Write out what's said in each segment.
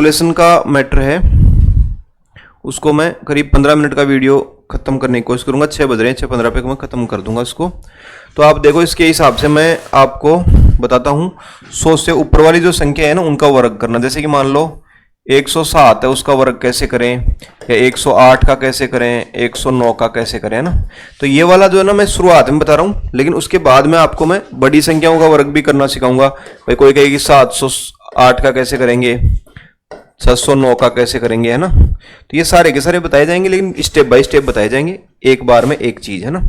Calculation का matter है उसको मैं करीब 15 मिनट का वीडियो खत्म करने की कोशिश करूंगा। 6 बज रहे हैं, 6:15 पे मैं खत्म कर दूंगा इसको। तो आप देखो इसके हिसाब से मैं आपको बताता हूँ। 100 से ऊपर वाली जो संख्या है ना उनका वर्ग करना। जैसे कि मान लो 107 है, उसका वर्ग कैसे करें, या 108 का कैसे करें, 109 का कैसे करें, है ना। तो ये वाला जो है ना मैं शुरुआत में बता रहा हूँ, लेकिन उसके बाद में आपको मैं बड़ी संख्याओं का वर्ग भी करना सिखाऊंगा। भाई कोई कहेगी 708 का कैसे करेंगे, 709 का कैसे करेंगे, है ना। तो ये सारे के सारे बताए जाएंगे, लेकिन स्टेप बाय स्टेप बताए जाएंगे, एक बार में एक चीज, है ना।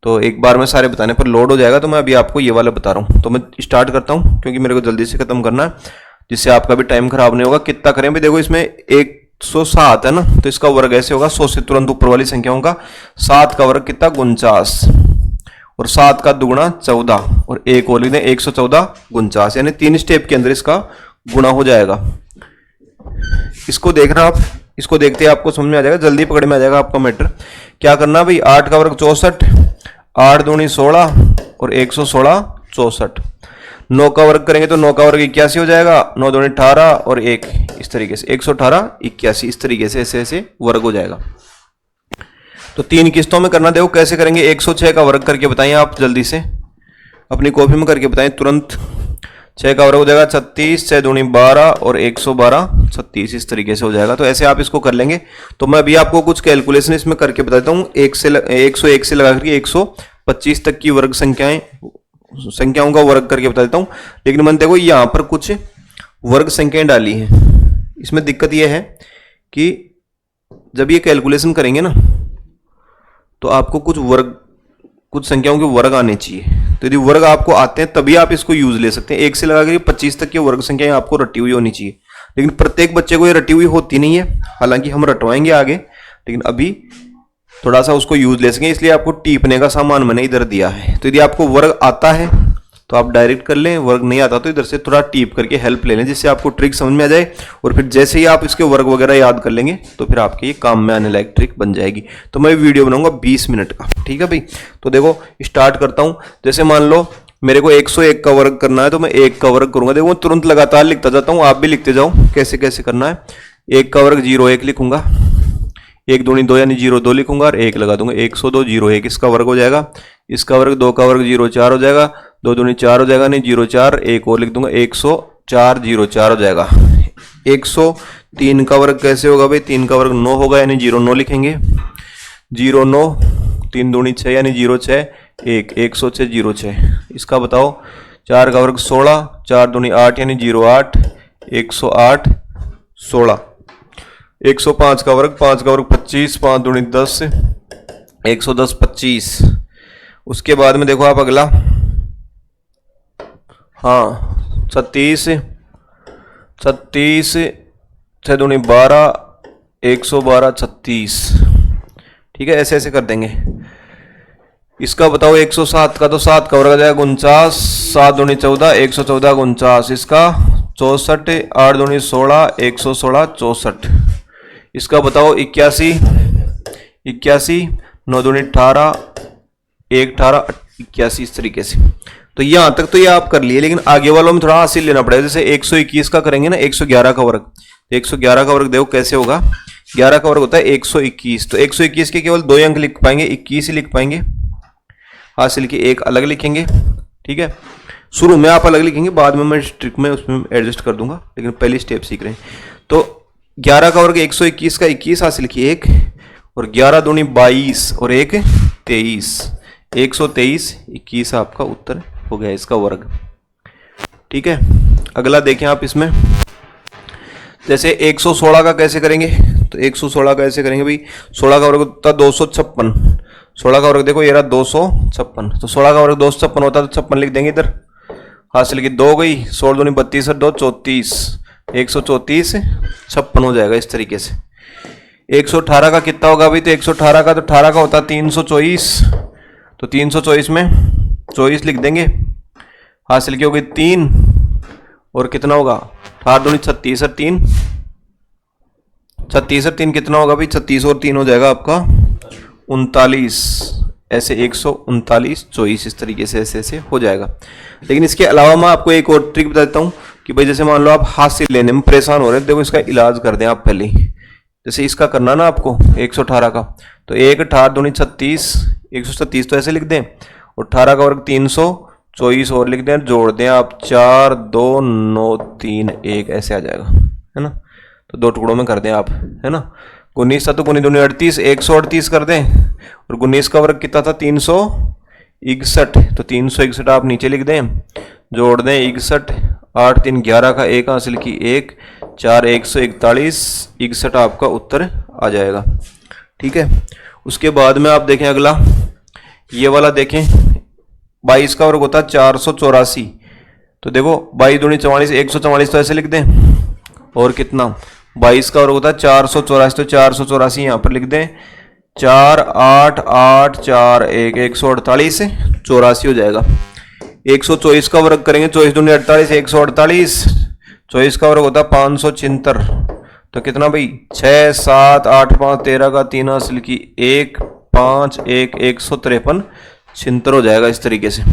तो एक बार में सारे बताने पर लोड हो जाएगा, तो मैं अभी आपको ये वाला बता रहा हूँ। तो मैं स्टार्ट करता हूँ क्योंकि मेरे को जल्दी से खत्म करना है, जिससे आपका भी टाइम खराब नहीं होगा। कितना करें भाई, देखो इसमें 107 है ना, तो इसका वर्ग ऐसे होगा 100 से तुरंत ऊपर वाली संख्याओं का 7 का वर्ग कितना 49, और 7 का दुगुना 14, और एक और लिख दें 114 49, यानी 3 स्टेप के अंदर इसका गुणा हो जाएगा। इसको देखना आप, इसको देखते ही आपको समझ में आ जाएगा, जल्दी पकड़ में आ जाएगा आपका मैटर। क्या करना भाई, 8 का वर्ग 64, 8 दूनी 16 और 116 64। 9 का वर्ग करेंगे तो 9 का वर्ग 81 हो जाएगा, 9 दूनी 18 और 1 इस तरीके से 118 81 इस तरीके से ऐसे ऐसे वर्ग हो जाएगा। तो 3 किस्तों में करना। देखो कैसे करेंगे, 106 का वर्ग करके बताइए आप जल्दी से, अपनी कॉपी में करके बताएं तुरंत। 6 का वर्ग हो जाएगा 36, 6 दूनी 12 और 112 36 इस तरीके से हो जाएगा। तो ऐसे आप इसको कर लेंगे। तो मैं अभी आपको कुछ कैलकुलेशन इसमें करके बताता हूँ। 101 से लगा करके 125 तक की वर्ग संख्याओं का वर्ग करके बता देता हूँ। लेकिन मैंने देखो यहाँ पर कुछ वर्ग संख्याएं डाली हैं। इसमें दिक्कत यह है कि जब ये कैलकुलेशन करेंगे ना तो आपको कुछ संख्याओं के वर्ग आने चाहिए। तो यदि वर्ग आपको आते हैं तभी आप इसको यूज ले सकते हैं। 1 से लगा कर 25 तक की वर्ग संख्याएं आपको रटी हुई होनी चाहिए, लेकिन प्रत्येक बच्चे को ये रटी हुई होती नहीं है। हालांकि हम रटवाएंगे आगे, लेकिन अभी थोड़ा सा उसको यूज ले सकें, इसलिए आपको टीपने का सामान मैंने इधर दिया है। तो यदि आपको वर्ग आता है तो आप डायरेक्ट कर लें, वर्ग नहीं आता तो इधर से थोड़ा टीप करके हेल्प ले लें, जिससे आपको ट्रिक समझ में आ जाए। और फिर जैसे ही आप इसके वर्ग वगैरह याद कर लेंगे तो फिर आपके ये काम में आने लायक ट्रिक बन जाएगी। तो मैं वीडियो बनाऊंगा 20 मिनट का, ठीक है भाई। तो देखो स्टार्ट करता हूं। जैसे मान लो मेरे को 101 का वर्ग करना है, तो मैं 1 का वर्ग करूंगा। देखो मैं तुरंत लगातार लिखता जाता हूँ, आप भी लिखते जाओ कैसे कैसे करना है। 1 का वर्ग 01 लिखूंगा, 1 दूनी 2 यानी 02 लिखूंगा और 1 लगा दूंगा, 102 01 इसका वर्ग हो जाएगा। इसका वर्ग 2 का वर्ग 04 हो जाएगा, 2 दूनी 4 हो जाएगा, नहीं 04, 1 और लिख दूंगा 104 04 हो जाएगा। 103 का वर्ग कैसे होगा भाई, 3 का वर्ग 9 होगा यानी 09 लिखेंगे, 09 3 दूनी 6 यानी 06 1 106 06। इसका बताओ 4 का वर्ग 16, 4 दूनी 8 यानी 08 108 16। 105 का वर्ग 5 का वर्ग 25, 5 दूनी 10 110 25। उसके बाद में देखो आप अगला, हाँ 36 36 6 दूनी 12 112 36, ठीक है। ऐसे ऐसे कर देंगे। इसका बताओ 107 का, तो 7 का वर्ग आ जाएगा 49, 7 दूनी 14 114 49। इसका 64, 8 दूनी 16 116 64। इसका बताओ 81 81, 9 दूनी 18 1 18 81 इस तरीके से। तो यहां तक तो ये आप कर लिए, लेकिन आगे वालों में थोड़ा हासिल लेना पड़ेगा। जैसे 121 का करेंगे ना, 111 का वर्ग, 111 का वर्ग देखो कैसे होगा। 11 का वर्ग होता है 121, तो 121 के केवल 2 अंक लिख पाएंगे, 21 ही लिख पाएंगे। हासिल के एक अलग लिखेंगे, ठीक है। शुरू में आप अलग लिखेंगे, बाद में मैं ट्रिक में उसमें एडजस्ट कर दूंगा, लेकिन पहली स्टेप सीख रहे हैं। तो 11 का वर्ग 121 का 21 हासिल की 1, और 11 दूनी 22 और 1 23, 123 21 आपका उत्तर हो गया इसका वर्ग, ठीक है। अगला देखें आप इसमें, जैसे 116 का कैसे करेंगे, तो 116 का ऐसे करेंगे भाई। 16 का वर्ग होता है 256, 16 का वर्ग देखो ये रहा 256, तो 16 का वर्ग 256 होता है तो 56 लिख देंगे इधर। हासिल की 2 गई, 16 दूनी 32 और 2 34, 134 56 हो जाएगा इस तरीके से। 118 का कितना होगा भाई, तो 118 का, तो 18 का होता है 324, तो 324 में 24 लिख देंगे। हासिल की होगी 3, और कितना होगा 8 दूनी 36 और 3 36 और 3 कितना होगा भाई, 36 और 3 हो जाएगा आपका 39। ऐसे 139 24 इस तरीके से ऐसे ऐसे हो जाएगा। लेकिन इसके अलावा मैं आपको एक और ट्रिक बता देता हूँ कि भाई जैसे मान लो आप हासिल लेने में परेशान हो रहे हैं, देखो इसका इलाज कर दें आप पहले ही। जैसे इसका करना ना आपको 118 का, तो 1 18 दूनी 36, 136 तो ऐसे लिख दें, और 18 का वर्ग 324 और लिख दें, जोड़ दें आप 4 2 9 3 1, ऐसे आ जाएगा, है ना। तो 2 टुकड़ों में कर दें आप, है ना। 19 था तो 19 दूनी 38, 138 कर दें, और 19 का वर्ग कितना था 361, तो 361 आप नीचे लिख दें, जोड़ दें 61, 8 3 11 का 1 हासिल की 1, 4 141, 61 आपका उत्तर आ जाएगा। ठीक है। उसके बाद में आप देखें अगला, ये वाला देखें, 22 का वर्ग होता है 484, तो देखो 22 दूनी 44, 144 तो ऐसे लिख दें, और कितना 22 का वर्ग होता है 484, तो 484 यहाँ पर लिख दें, 4 8 8 4 1 148, 84 हो जाएगा। 124 का वर्ग करेंगे, 24 दूनी 48, 148, 24 का वर्ग होता है 576, तो कितना भाई 6 7 8 5 13 का 3 हासिल की 1 5 1 153, 76 हो जाएगा इस तरीके से।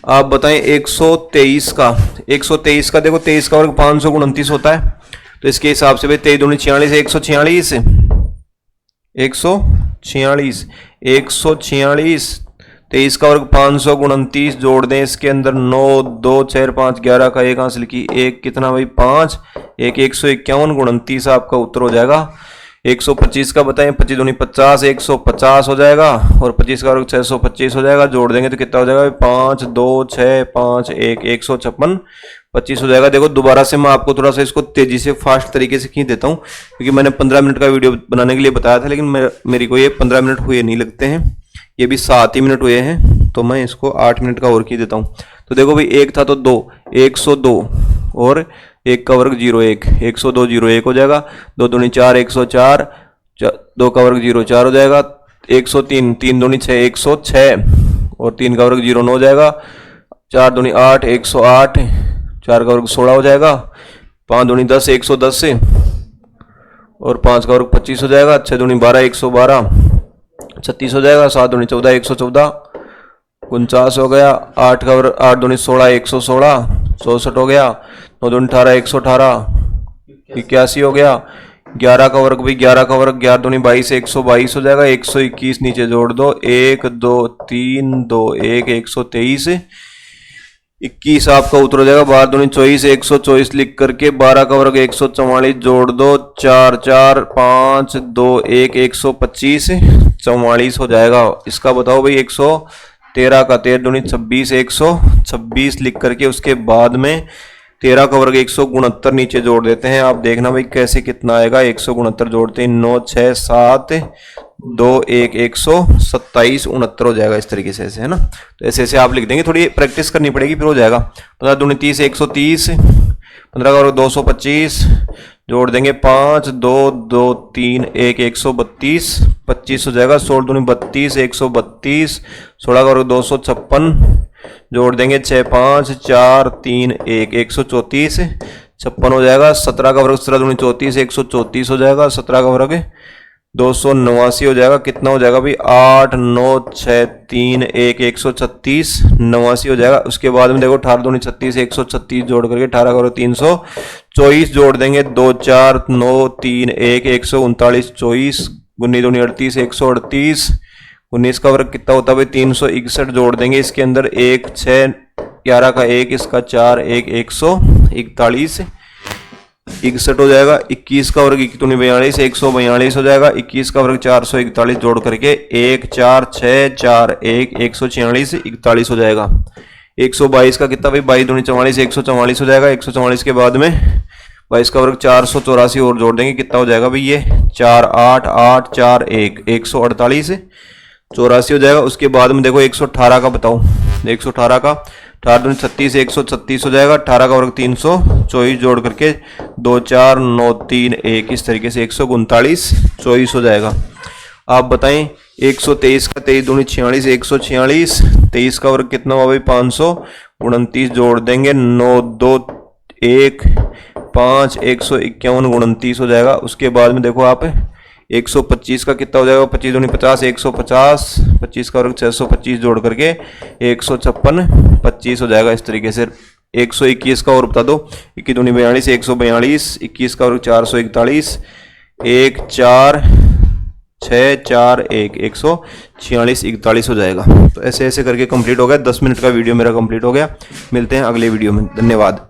आप बताएं 123 का, 123 का देखो 23 का वर्ग 529 होता है, तो इसके हिसाब से भाई 23 दूनी 46, 146, 146, 146, 23 का वर्ग 529, जोड़ दें इसके अंदर 9 2 4 5 11 का 1 हासिल की 1, कितना भाई 5 1 151, 29 आपका उत्तर हो जाएगा। 125 का बताएं, 25 दूनी 50, 150 हो जाएगा, और 25 का वर्ग 625 हो जाएगा, जोड़ देंगे तो कितना हो जाएगा 5 2 6 5 1 156, 25 हो जाएगा। देखो दोबारा से मैं आपको थोड़ा सा इसको तेजी से फास्ट तरीके से खींच देता हूँ, क्योंकि मैंने 15 मिनट का वीडियो बनाने के लिए बताया था, लेकिन मेरे को ये 15 मिनट हुए नहीं लगते हैं, ये भी 7 ही मिनट हुए हैं, तो मैं इसको 8 मिनट का और खींच देता हूँ। तो देखो भाई 1 था तो 2, 102, और 1 का वर्ग 01, 102 01 हो जाएगा, 2 दूनी 4 104, 2 का वर्ग 04 हो जाएगा, 103 3 दूनी 6 106, और 3 का वर्ग 09 हो जाएगा, 4 दूनी 8 108, 4 का वर्ग 16 हो जाएगा, 5 दूनी 10 110 से, और 5 का वर्ग 25 हो जाएगा, 6 दूनी 12 112, 36 हो जाएगा, 7 दूनी 14 114, 49 हो गया, 8 का वर्ग 8 दूनी 16 116, 64 हो गया, 9 दूनी 18 118, 81 हो गया, 11 का वर्ग भी 11 का वर्ग 11 दूनी 22 122 हो जाएगा, 121 नीचे जोड़ दो, 1 2 3 2 1 123, 21 आपका उत्तर हो जाएगा। 12 दूनी 24, 124 लिख करके 12 का वर्ग 144 जोड़ दो, 4 4 5 2 1 125, 44 हो जाएगा। इसका बताओ भाई 113 का 13 दूनी 26, 126 लिख करके उसके बाद में 13 का वर्ग 169 नीचे जोड़ देते हैं। आप देखना भाई कैसे कितना आएगा, 169 जोड़ते हैं, 9 6 7 2 1 127, 69 हो जाएगा इस तरीके से, ऐसे है ना। तो ऐसे ऐसे आप लिख देंगे, थोड़ी प्रैक्टिस करनी पड़ेगी फिर हो जाएगा। 15 दूनी 30 130, 15 का वर्ग 225 जोड़ देंगे, 5 2 2 3 1 132, 25 हो जाएगा। 16 दूनी 32 132, 16 का वर्ग 256 जोड़ देंगे, 6 5 4 3 1 134, 56 हो जाएगा। 17 का वर्ग 17 दूनी 34 134 हो जाएगा। 17 का वर्ग 289 हो जाएगा। कितना हो जाएगा भाई 8 9 6 3 1 136, 89 हो जाएगा। उसके बाद में देखो 18 दूनी 36 136 जोड़ करके 18 का वर्ग 324 जोड़ देंगे, 2 4 9 3 1 139 24, 19 दूनी 38 138, 19 का वर्ग कितना होता है भाई 361 जोड़ देंगे, इसके अंदर 1 6 11 का 1 इसका 4 1 141, 61 हो जाएगा। 21 का वर्ग 1 दूनी 42 142 हो जाएगा। 21 का वर्ग 441 जोड़ करके 1 4 6 4 1 146, 41 हो जाएगा। 122 का कितना भाई 22 दूनी 44 144 हो जाएगा। 144 के बाद में 22 का वर्ग 484 और जोड़ देंगे, कितना हो जाएगा भाई ये 4 8 8 4 1 148, 84 हो जाएगा। उसके बाद में देखो 118 का बताओ, 118 का 18 दूनी 36 136 हो जाएगा। 18 का वर्ग 324 जोड़ करके 2 4 9 3 1 इस तरीके से 139 24 हो जाएगा। आप बताएं 123 का 23 दूनी 46 146, 23 का वर्ग कितना हुआ भाई 529 जोड़ देंगे, 9 2 1 5 151 29 हो जाएगा। उसके बाद में देखो आप 125 का कितना हो जाएगा 25 दूनी 50 150, 25 का वर्ग 625 जोड़ करके 156 25 हो जाएगा। इस तरीके से 121 का और बता दो, 21 दूनी 42, 142, 21 का और 441, 1 4 6 4 1 146 41 हो जाएगा। तो ऐसे ऐसे करके कंप्लीट हो गया। 10 मिनट का वीडियो मेरा कंप्लीट हो गया। मिलते हैं अगले वीडियो में। धन्यवाद।